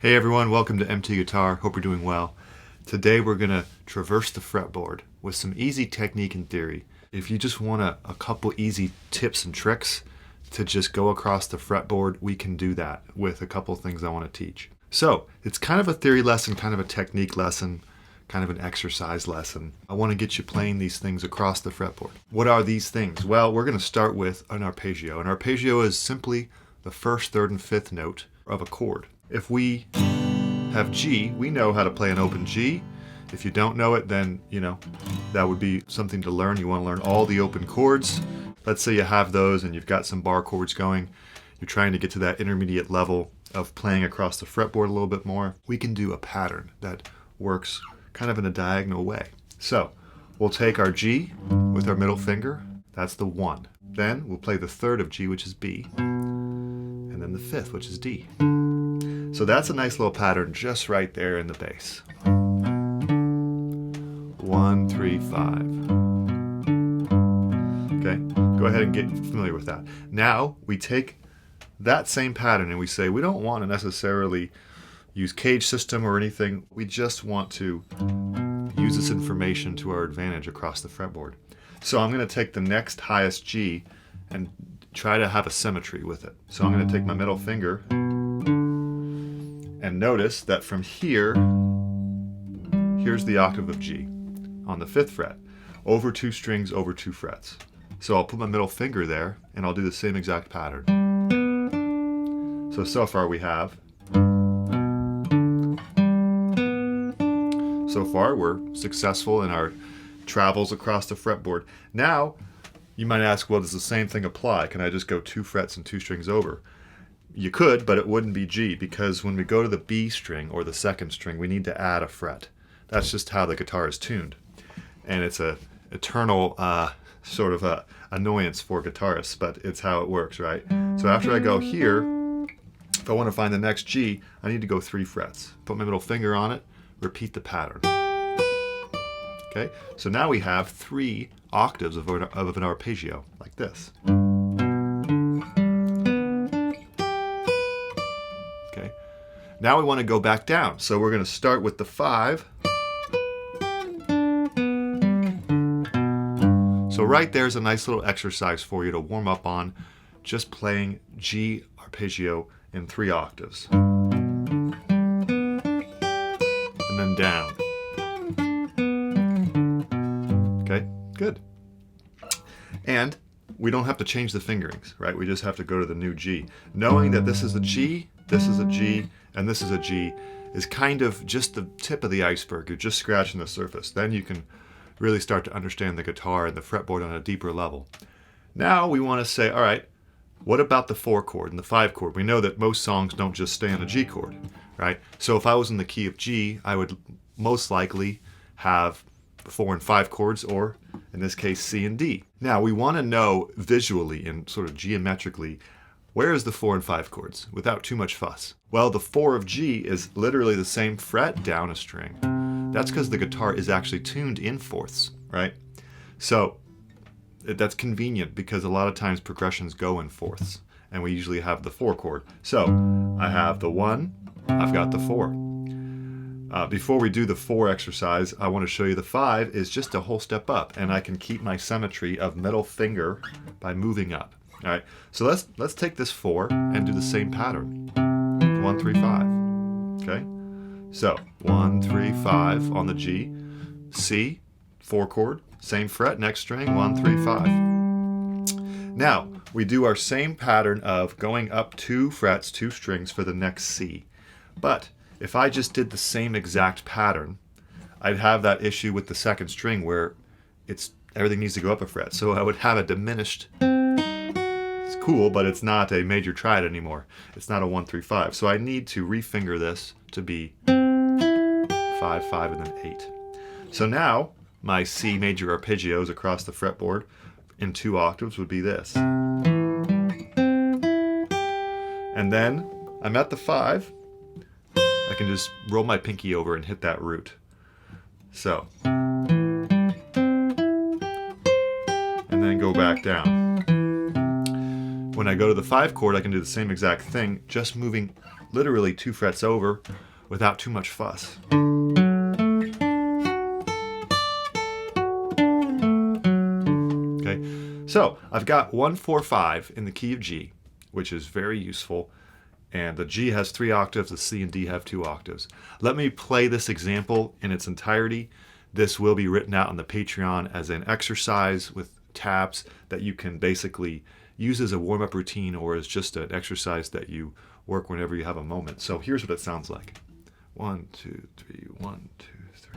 Hey everyone, welcome to MT Guitar. Hope you're doing well. Today we're going to traverse the fretboard with some easy technique and theory. If you just want a couple easy tips and tricks to just go across the fretboard, we can do that with a couple things I want to teach. So it's kind of a theory lesson, kind of a technique lesson, kind of an exercise lesson. I want to get you playing these things across the fretboard. What are these things? Well, we're going to start with an arpeggio. An arpeggio is simply the first, third, and fifth note of a chord. If we have G, we know how to play an open G. If you don't know it, then, that would be something to learn. You want to learn all the open chords. Let's say you have those and you've got some bar chords going. You're trying to get to that intermediate level of playing across the fretboard a little bit more. We can do a pattern that works kind of in a diagonal way. So we'll take our G with our middle finger. That's the 1. Then we'll play the third of G, which is B, and then the fifth, which is D. So that's a nice little pattern just right there in the bass. 1, 3, 5. Okay, go ahead and get familiar with that. Now we take that same pattern and we say we don't want to necessarily use cage system or anything. We just want to use this information to our advantage across the fretboard. So I'm going to take the next highest G and try to have a symmetry with it. So I'm going to take my middle finger and notice that from here, here's the octave of G on the 5th fret, over 2 strings, over 2 frets. So I'll put my middle finger there and I'll do the same exact pattern. So far we have. So far we're successful in our travels across the fretboard. Now, you might ask, well, does the same thing apply? Can I just go 2 frets and 2 strings over? You could, but it wouldn't be G, because when we go to the B string or the 2nd string, we need to add a fret. That's just how the guitar is tuned. And it's a eternal sort of a annoyance for guitarists, but it's how it works, right? So after I go here, if I want to find the next G, I need to go 3 frets. Put my middle finger on it, repeat the pattern. Okay, so now we have 3 octaves of an arpeggio, like this. Okay, now we want to go back down. So we're going to start with the 5. So right there's a nice little exercise for you to warm up on, just playing G arpeggio in 3 octaves. And then down. Okay, good. And we don't have to change the fingerings, right? We just have to go to the new G. Knowing that this is a G, this is a G, and this is a G is kind of just the tip of the iceberg. You're just scratching the surface. Then you can really start to understand the guitar and the fretboard on a deeper level. Now we want to say, all right, what about the 4 chord and the 5 chord? We know that most songs don't just stay on a G chord, right? So if I was in the key of G, I would most likely have 4 and 5 chords, or in this case C and D. Now we want to know visually and sort of geometrically, where is the 4 and 5 chords without too much fuss? Well, the 4 of G is literally the same fret down a string. That's because the guitar is actually tuned in fourths, right? So that's convenient because a lot of times progressions go in fourths and we usually have the 4 chord. So I have the 1, I've got the 4. Before we do the 4 exercise, I want to show you the 5 is just a whole step up, and I can keep my symmetry of middle finger by moving up. All right, so let's take this 4 and do the same pattern. 1, 3, 5. Okay, so 1, 3, 5 on the G, C, 4 chord, same fret, next string, 1, 3, 5. Now we do our same pattern of going up 2 frets, 2 strings for the next C, but if I just did the same exact pattern, I'd have that issue with the 2nd string where everything needs to go up a fret. So I would have a diminished, it's cool, but it's not a major triad anymore. It's not a 1, 3, 5. So I need to refinger this to be 5, 5, and then 8. So now my C major arpeggios across the fretboard in 2 octaves would be this. And then I'm at the 5. I can just roll my pinky over and hit that root. So. And then go back down. When I go to the 5 chord, I can do the same exact thing, just moving literally 2 frets over without too much fuss. Okay, so I've got 1, 4, 5 in the key of G, which is very useful. And the G has 3 octaves, the C and D have 2 octaves. Let me play this example in its entirety. This will be written out on the Patreon as an exercise with tabs that you can basically use as a warm-up routine or as just an exercise that you work whenever you have a moment. So here's what it sounds like. 1, 2, 3, 1, 2, 3.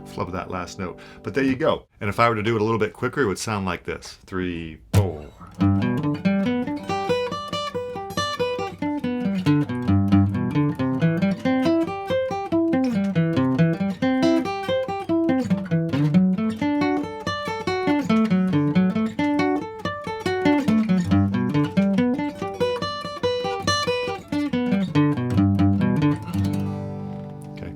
Flub that last note. But there you go. And if I were to do it a little bit quicker, it would sound like this. 3, 4. Okay.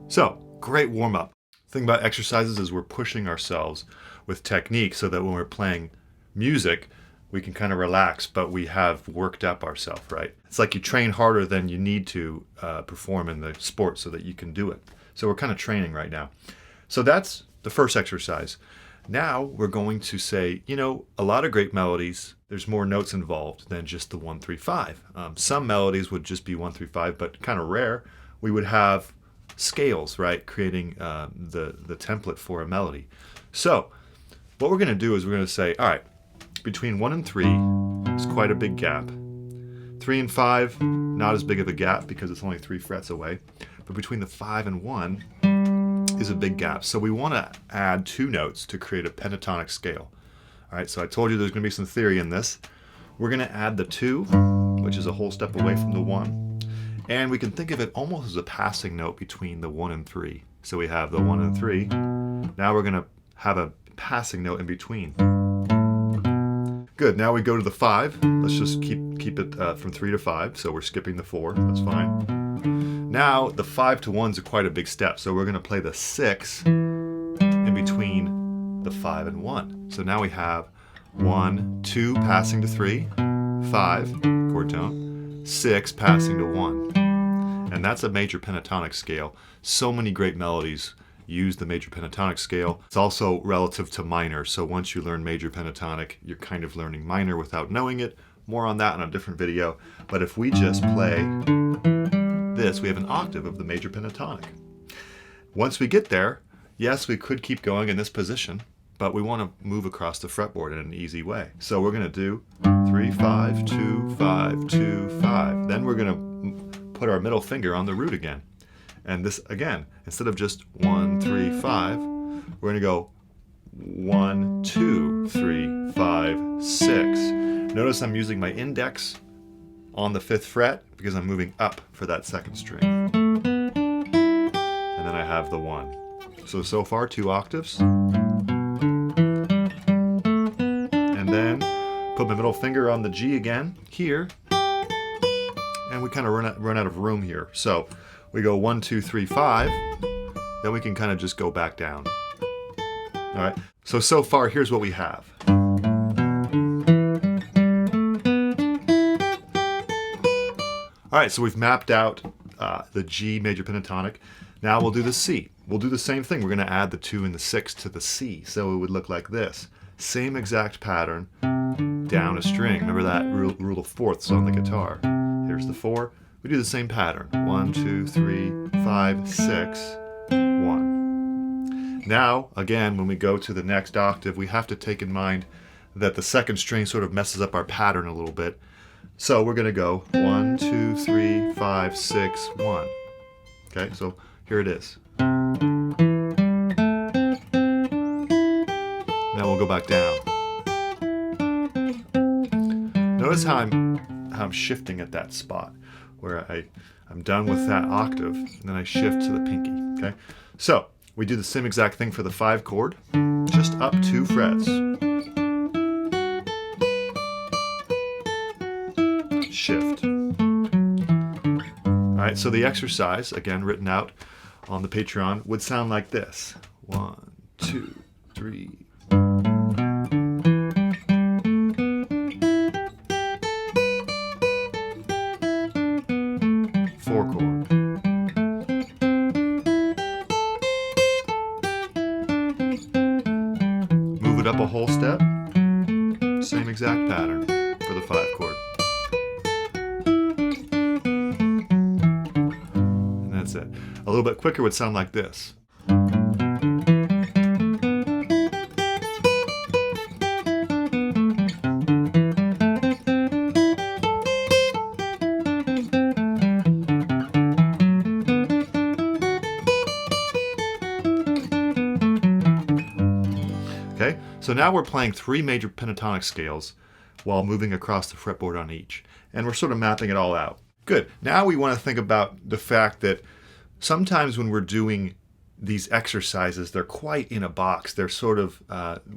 So, great warm-up. The thing about exercises is we're pushing ourselves with technique so that when we're playing music, we can kind of relax, but we have worked up ourselves, right? It's like you train harder than you need to perform in the sport so that you can do it. So we're kind of training right now. So that's the first exercise. Now we're going to say, you know, a lot of great melodies, there's more notes involved than just the 1, 3, 5. Some melodies would just be 1, 3, 5, but kind of rare. We would have scales, right? Creating the template for a melody. So what we're going to do is we're going to say, all right, between 1 and 3 is quite a big gap. 3 and 5, not as big of a gap because it's only 3 frets away. But between the 5 and 1 is a big gap. So we want to add 2 notes to create a pentatonic scale. All right, so I told you there's going to be some theory in this. We're going to add the 2, which is a whole step away from the 1. And we can think of it almost as a passing note between the 1 and 3. So we have the 1 and 3. Now we're going to have a passing note in between. Good. Now we go to the 5. Let's just keep it from 3 to 5. So we're skipping the 4. That's fine. Now the 5 to 1 is quite a big step. So we're going to play the 6 in between the 5 and 1. So now we have 1, 2 passing to 3, 5 chord tone, 6 passing to 1. And that's a major pentatonic scale. So many great melodies use the major pentatonic scale. It's also relative to minor. So once you learn major pentatonic, you're kind of learning minor without knowing it. More on that in a different video. But if we just play this, we have an octave of the major pentatonic. Once we get there, yes, we could keep going in this position, but we want to move across the fretboard in an easy way. So we're going to do 3, 5, 2, 5, 2, 5. Then we're going to put our middle finger on the root again. And this, again, instead of just 1, 3, 5, we're going to go 1, 2, 3, 5, 6. Notice I'm using my index on the 5th fret because I'm moving up for that 2nd string. And then I have the 1. So far 2 octaves. And then put my middle finger on the G again here. And we kind of run out of room here. So we go 1, 2, 3, 5. Then we can kind of just go back down. All right. So far, here's what we have. All right. So we've mapped out the G major pentatonic. Now we'll do the C. We'll do the same thing. We're going to add the 2 and the 6 to the C. So it would look like this. Same exact pattern. Down a string. Remember that rule of fourths on the guitar. Here's the 4. We do the same pattern. 1, 2, 3, 5, 6, 1. Now, again, when we go to the next octave, we have to take in mind that the 2nd string sort of messes up our pattern a little bit. So we're going to go 1, 2, 3, 5, 6, 1. Okay, so here it is. Now we'll go back down. Notice how I'm shifting at that spot where I'm done with that octave, and then I shift to the pinky. Okay, so we do the same exact thing for the 5 chord, just up 2 frets. Shift. All right, so the exercise, again written out on the Patreon, would sound like this: 1, 2, 3. 4 chord. Move it up a whole step. Same exact pattern for the 5 chord. And that's it. A little bit quicker would sound like this. Okay, so now we're playing 3 major pentatonic scales while moving across the fretboard on each. And we're sort of mapping it all out. Good. Now we want to think about the fact that sometimes when we're doing these exercises, they're quite in a box. They're sort of,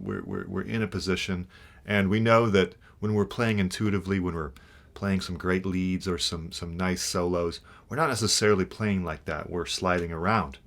we're in a position, and we know that when we're playing intuitively, when we're playing some great leads or some nice solos, we're not necessarily playing like that. We're sliding around.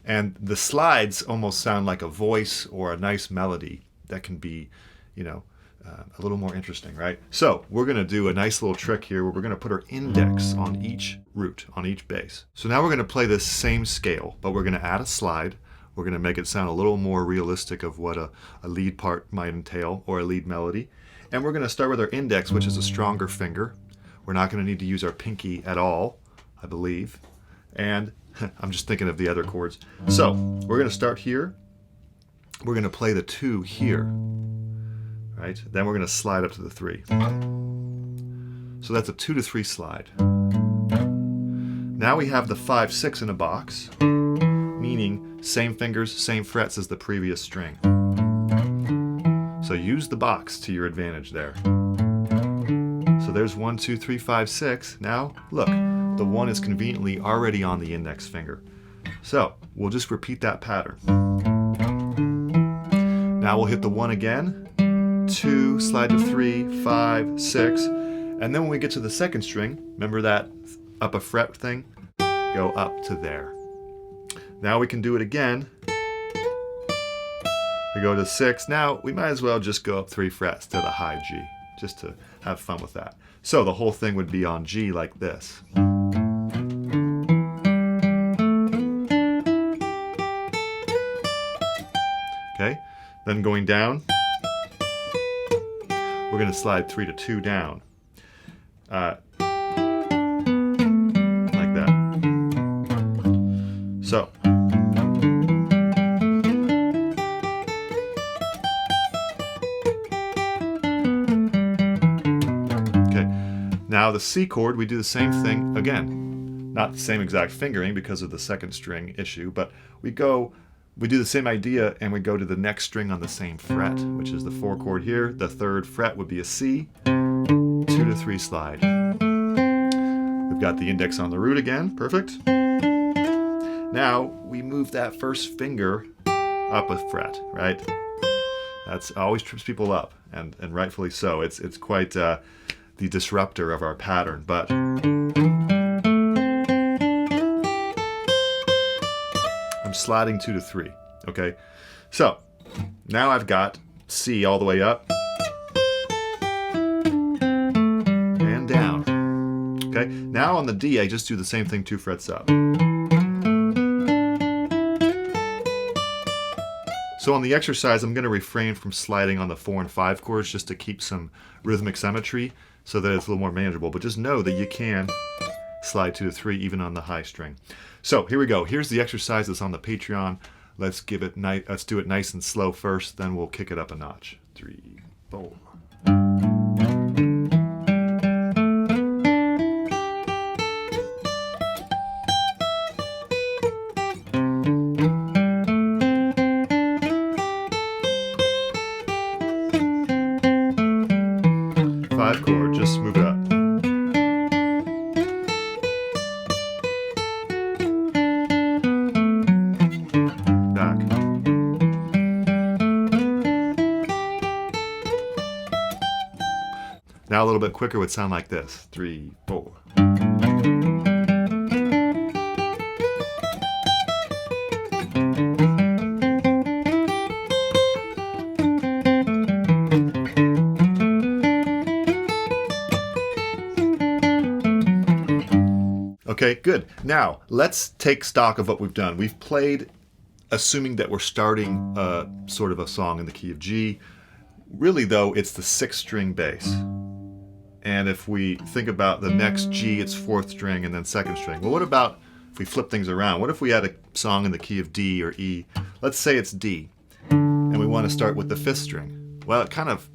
And the slides almost sound like a voice or a nice melody that can be, you know, a little more interesting, right? So we're going to do a nice little trick here where we're going to put our index on each root, on each bass. So now we're going to play this same scale, but we're going to add a slide. We're going to make it sound a little more realistic of what a lead part might entail, or a lead melody. And we're going to start with our index, which is a stronger finger. We're not going to need to use our pinky at all, I believe. And I'm just thinking of the other chords. So we're going to start here. We're going to play the 2 here, right? Then we're going to slide up to the 3. So that's a 2 to 3 slide. Now we have the 5, 6 in a box, meaning same fingers, same frets as the previous string. So use the box to your advantage there. So there's 1, 2, 3, 5, 6. Now look, the 1 is conveniently already on the index finger. So we'll just repeat that pattern. Now we'll hit the 1 again, 2, slide to 3, 5, 6, and then when we get to the second string, remember that up a fret thing? Go up to there. Now we can do it again. We go to 6. Now we might as well just go up 3 frets to the high G, just to have fun with that. So the whole thing would be on G like this. Okay, then going down, we're going to slide 3 to 2 down. Like that. So. Okay, now the C chord, we do the same thing again. Not the same exact fingering because of the second string issue, but we do the same idea, and we go to the next string on the same fret, which is the 4 chord here. The 3rd fret would be a C, 2 to 3 slide. We've got the index on the root again, perfect. Now we move that first finger up a fret, right? That's always trips people up, and rightfully so. It's quite the disruptor of our pattern, but I'm sliding 2 to 3, okay? So, now I've got C all the way up and down, okay? Now on the D, I just do the same thing 2 frets up. So on the exercise, I'm going to refrain from sliding on the 4 and 5 chords just to keep some rhythmic symmetry so that it's a little more manageable, but just know that you can slide 2 to 3 even on the high string. So here we go. Here's the exercise that's on the Patreon. Let's do it nice and slow first, then we'll kick it up a notch. 3, 4. 5 chord, just move it up. Back. Now a little bit quicker would sound like this. 3, 4. Okay, good. Now, let's take stock of what we've done. We've played, assuming that we're starting sort of a song in the key of G. Really, though, it's the 6th string bass. And if we think about the next G, it's 4th string and then 2nd string. Well, what about if we flip things around? What if we had a song in the key of D or E? Let's say it's D, and we want to start with the 5th string. Well, it kind of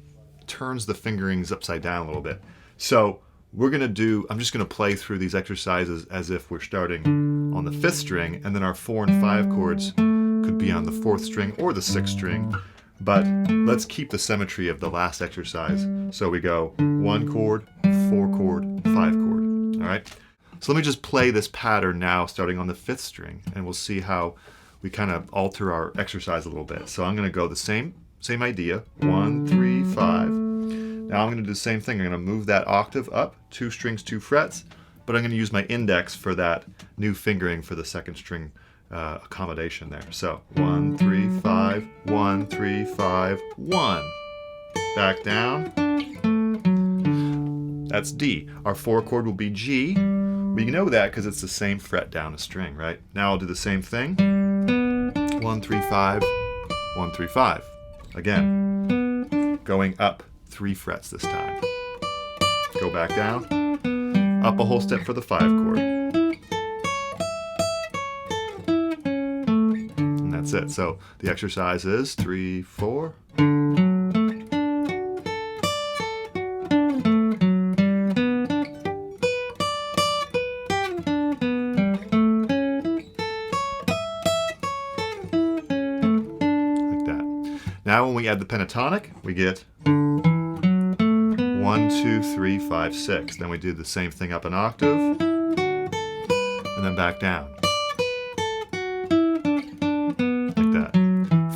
turns the fingerings upside down a little bit. So we're going to do, I'm just going to play through these exercises as if we're starting on the 5th string, and then our 4 and 5 chords could be on the 4th string or the 6th string, but let's keep the symmetry of the last exercise. So we go 1 chord, 4 chord, 5 chord, all right? So let me just play this pattern now starting on the 5th string, and we'll see how we kind of alter our exercise a little bit. So I'm going to go the same idea, 1, 3, 5. Now I'm going to do the same thing. I'm going to move that octave up, 2 strings, 2 frets, but I'm going to use my index for that new fingering for the 2nd string accommodation there. So 1, 3, 5, 1, 3, 5, 1. Back down. That's D. Our 4 chord will be G. We know that because it's the same fret down a string, right? Now I'll do the same thing. 1, 3, 5, 1, 3, 5. Again, going up 3 frets this time. Go back down, up a whole step for the 5 chord. And that's it. So the exercise is 3, 4. Like that. Now when we add the pentatonic, we get 1, 2, 3, 5, 6. Then we do the same thing up an octave, and then back down. Like that.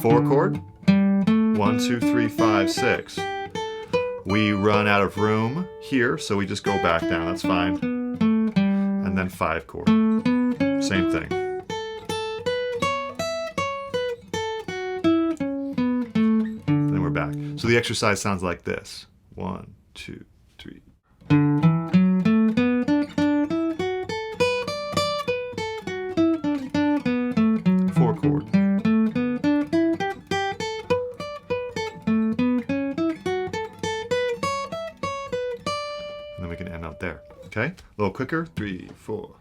4 chord, 1, 2, 3, 5, 6. We run out of room here, so we just go back down, that's fine. And then 5 chord. Same thing. And then we're back. So the exercise sounds like this. 1, 2, 3. Four chord. And then we can end out there. Okay? A little quicker. 3, 4.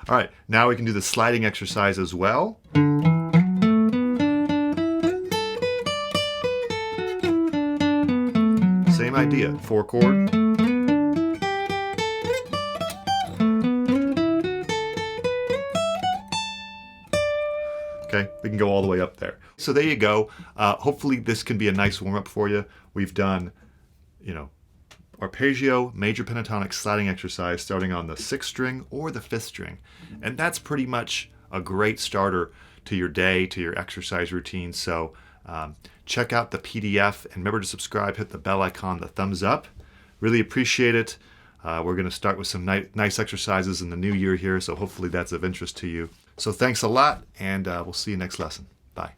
All right, now we can do the sliding exercise as well. Same idea, 4 chord. Okay, we can go all the way up there. So there you go. Hopefully this can be a nice warm-up for you. We've done, arpeggio, major pentatonic sliding exercise starting on the 6th string or the 5th string. And that's pretty much a great starter to your day, to your exercise routine. So check out the PDF and remember to subscribe, hit the bell icon, the thumbs up. Really appreciate it. We're going to start with some nice exercises in the new year here, so hopefully that's of interest to you. So thanks a lot, and we'll see you next lesson. Bye.